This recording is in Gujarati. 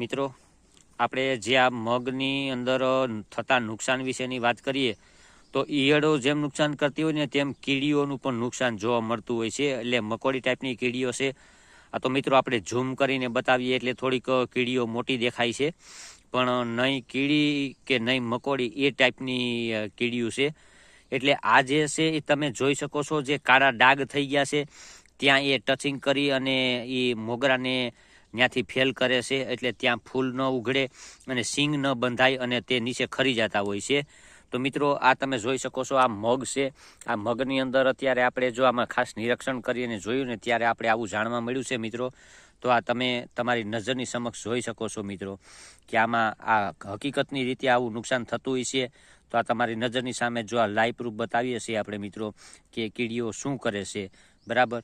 મિત્રો આપણે જે આ મગની અંદર થતા નુકસાન વિશેની વાત કરીએ તો ઈયળો જેમ નુકસાન કરતી હોય ને તેમ કીડીઓનું પણ નુકસાન જોવા મળતું હોય છે. એટલે મકોડી ટાઈપની કીડીઓ છે. આ તો મિત્રો આપણે ઝૂમ કરીને બતાવીએ એટલે થોડીક કીડીઓ મોટી દેખાય છે, પણ નહીં કીડી કે નહીં મકોડી એ ટાઈપની કીડીઓ છે. એટલે આ જે છે એ તમે જોઈ શકો છો, જે કાળા ડાઘ થઈ ગયા છે ત્યાં એ ટચિંગ કરી અને એ મોગરાને ત્યાંથી ફેલ કરે છે. એટલે ત્યાં ફૂલ ન ઉઘડે અને સિંગ ન બંધાય અને તે નીચે ખરી જતા હોય છે. તો મિત્રો આ તમે જોઈ શકો છો, આ મગ છે. આ મગની અંદર અત્યારે આપણે જો આમાં ખાસ નિરીક્ષણ કરી અને જોયું ને ત્યારે આપણે આવું જાણવા મળ્યું છે મિત્રો. તો આ તમે તમારી નજરની સમક્ષ જોઈ શકો છો મિત્રો કે આમાં આ હકીકતની રીતે આવું નુકસાન થતું હોય છે. તો આ તમારી નજરની સામે જો આ લાઈવ પ્રૂફ બતાવીએ છીએ આપણે મિત્રો કે કીડીઓ શું કરે છે, બરાબર.